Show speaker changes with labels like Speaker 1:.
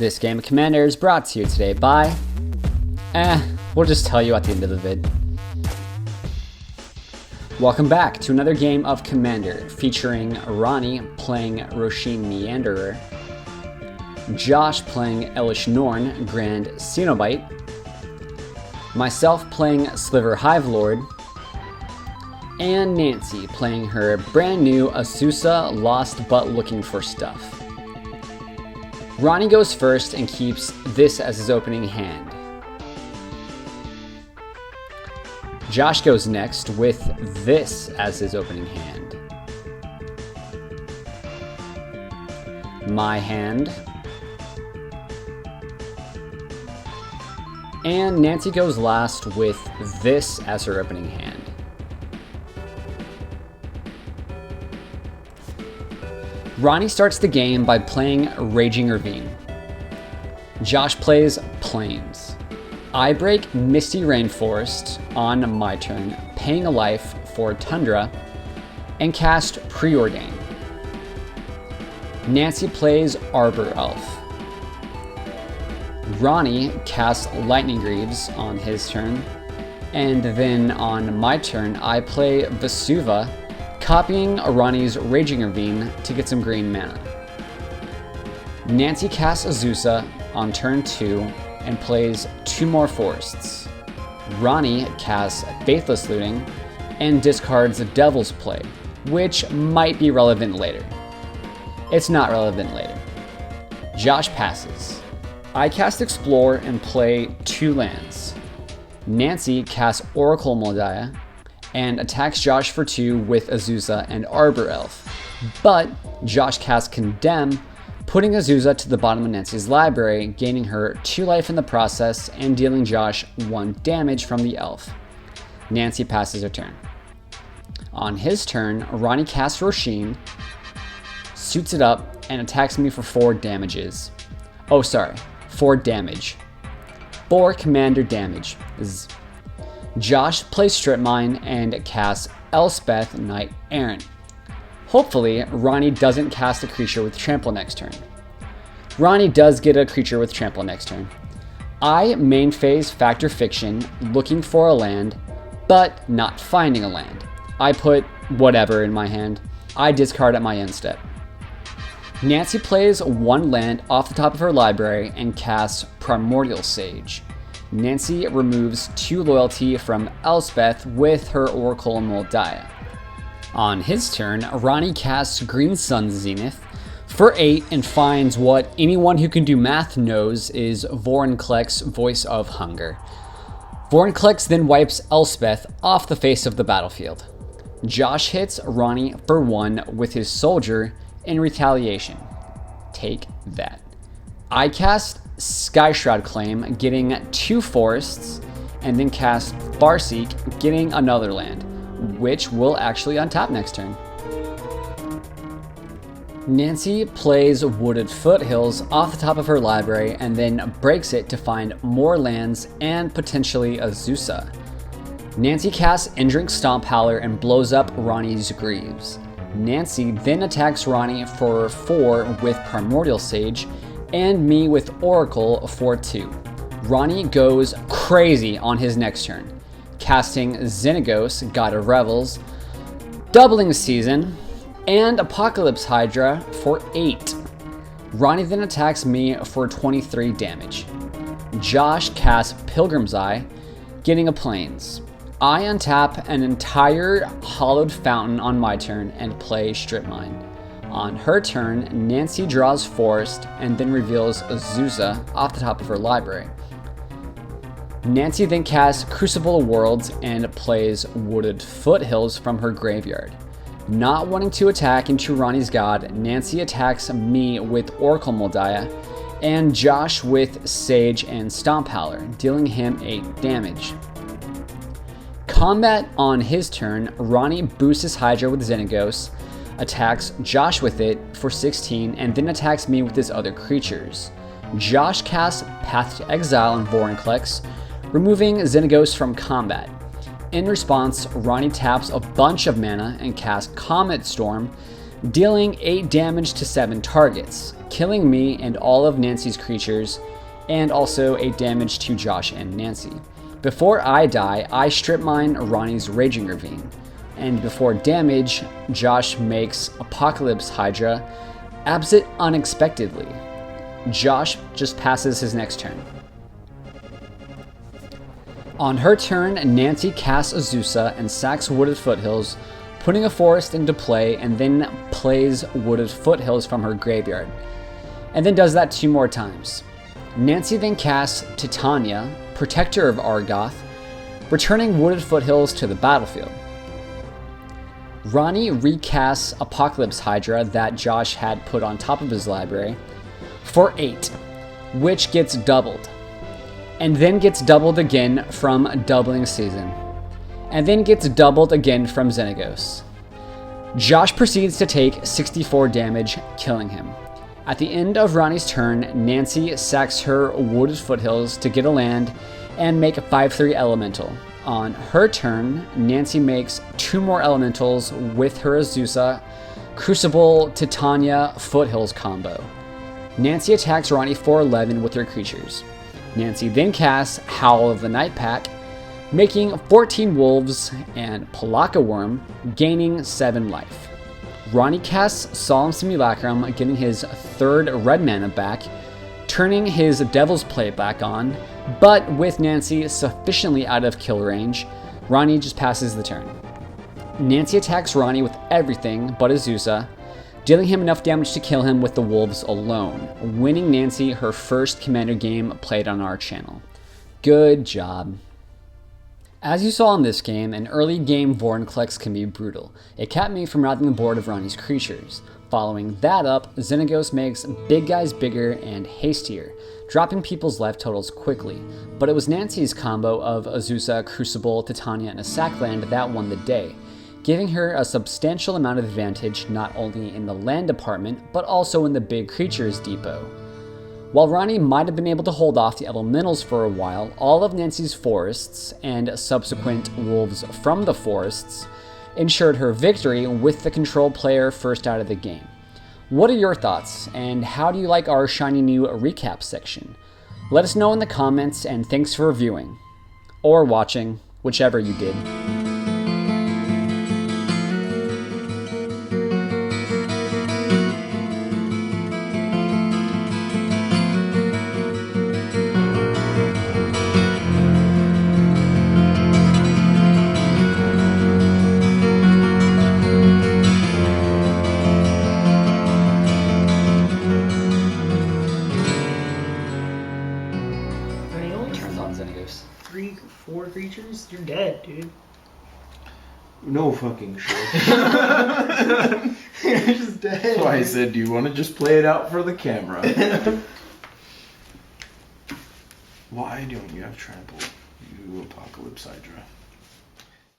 Speaker 1: This game of Commander is brought to you today by... we'll just tell you at the end of the vid. Welcome back to another game of Commander, featuring Ronnie playing Rosheen Meanderer, Josh playing Elesh Norn, Grand Cenobite, myself playing Sliver Hivelord, and Nancy playing her brand new Azusa Lost But Looking for Stuff. Ronnie goes first and keeps this as his opening hand. Josh goes next with this as his opening hand. My hand. And Nancy goes last with this as her opening hand. Ronnie starts the game by playing Raging Ravine. Josh plays Plains. I break Misty Rainforest on my turn, paying a life for Tundra, and cast Preordain. Nancy plays Arbor Elf. Ronnie casts Lightning Greaves on his turn, and then on my turn I play Vesuva, copying Ronnie's Raging Ravine to get some green mana. Nancy casts Azusa on turn 2 and plays 2 more forests. Ronnie casts Faithless Looting and discards Devil's Play, which might be relevant later. It's not relevant later. Josh passes. I cast Explore and play 2 lands. Nancy casts Oracle Moldiah and attacks Josh for 2 with Azusa and Arbor Elf. But Josh casts Condemn, putting Azusa to the bottom of Nancy's library, gaining her 2 life in the process and dealing Josh 1 damage from the elf. Nancy passes her turn. On his turn, Ronnie casts Rosheen, suits it up, and attacks me for 4 damages. 4 damage. 4 commander damage. Josh plays Strip Mine and casts Elspeth Knight Errant. Hopefully, Ronnie doesn't cast a creature with Trample next turn. Ronnie does get a creature with Trample next turn. I main phase Factor Fiction, looking for a land, but not finding a land. I put whatever in my hand. I discard at my end step. Nancy plays 1 land off the top of her library and casts Primordial Sage. Nancy removes 2 loyalty from Elspeth with her Oracle Moldiah. On his turn, Ronnie casts Green Sun Zenith for 8 and finds what anyone who can do math knows is Vorinclex, Voice of Hunger. Vorinclex then wipes Elspeth off the face of the battlefield. Josh hits Ronnie for 1 with his Soldier in retaliation. Take that. I cast Skyshroud Claim, getting 2 forests, and then cast Farseek, getting another land, which will actually untap next turn. Nancy plays Wooded Foothills off the top of her library and then breaks it to find more lands and potentially Azusa. Nancy casts Indrink Stomp Howler and blows up Ronnie's Greaves. Nancy then attacks Ronnie for 4 with Primordial Sage and me with Oracle for 2. Ronnie goes crazy on his next turn, casting Xenagos, God of Revels, Doubling Season, and Apocalypse Hydra for 8. Ronnie then attacks me for 23 damage. Josh casts Pilgrim's Eye, getting a Plains. I untap an entire Hollowed Fountain on my turn and play Strip Mine. On her turn, Nancy draws Forest and then reveals Azusa off the top of her library. Nancy then casts Crucible of Worlds and plays Wooded Foothills from her graveyard. Not wanting to attack into Ronnie's God, Nancy attacks me with Oracle Moldiah and Josh with Sage and Stomp Howler, dealing him 8 damage. Combat on his turn, Ronnie boosts his Hydra with Xenagos, attacks Josh with it for 16, and then attacks me with his other creatures. Josh casts Path to Exile on Vorinclex, removing Xenagos from combat. In response, Ronnie taps a bunch of mana and casts Comet Storm, dealing 8 damage to 7 targets, killing me and all of Nancy's creatures, and also 8 damage to Josh and Nancy. Before I die, I strip mine Ronnie's Raging Ravine, and before damage, Josh makes Apocalypse Hydra, abs it unexpectedly. Josh just passes his next turn. On her turn, Nancy casts Azusa and sacks Wooded Foothills, putting a forest into play, and then plays Wooded Foothills from her graveyard, and then does that 2 more times. Nancy then casts Titania, Protector of Argoth, returning Wooded Foothills to the battlefield. Ronnie recasts Apocalypse Hydra that Josh had put on top of his library for 8, which gets doubled, and then gets doubled again from Doubling Season, and then gets doubled again from Xenagos. Josh proceeds to take 64 damage, killing him. At the end of Ronnie's turn, Nancy sacks her Wooded Foothills to get a land and make a 5/3 elemental. On her turn, Nancy makes 2 more elementals with her Azusa, Crucible, Titania, Foothills combo. Nancy attacks Ronnie for 11 with her creatures. Nancy then casts Howl of the Night Pack, making 14 wolves and Palaka Worm, gaining 7 life. Ronnie casts Solemn Simulacrum, getting his 3rd red mana back, turning his Devil's Plate back on, but with Nancy sufficiently out of kill range, Ronnie just passes the turn. Nancy attacks Ronnie with everything but Azusa, dealing him enough damage to kill him with the wolves alone, winning Nancy her first Commander game played on our channel. Good job. As you saw in this game, an early game Vorinclex can be brutal. It kept me from robbing the board of Ronnie's creatures. Following that up, Xenagos makes big guys bigger and hastier, dropping people's life totals quickly, but it was Nancy's combo of Azusa, Crucible, Titania, and a Sackland that won the day, giving her a substantial amount of advantage not only in the land department, but also in the big creatures depot. While Ronnie might have been able to hold off the elementals for a while, all of Nancy's forests and subsequent wolves from the forests ensured her victory with the control player first out of the game. What are your thoughts, and how do you like our shiny new recap section? Let us know in the comments, and thanks for viewing, or watching, whichever you did.
Speaker 2: Four creatures? You're dead, dude.
Speaker 3: No fucking shit.
Speaker 2: You're just dead.
Speaker 3: That's why I said, do you want to just play it out for the camera? Why don't you have trample, you Apocalypse Hydra?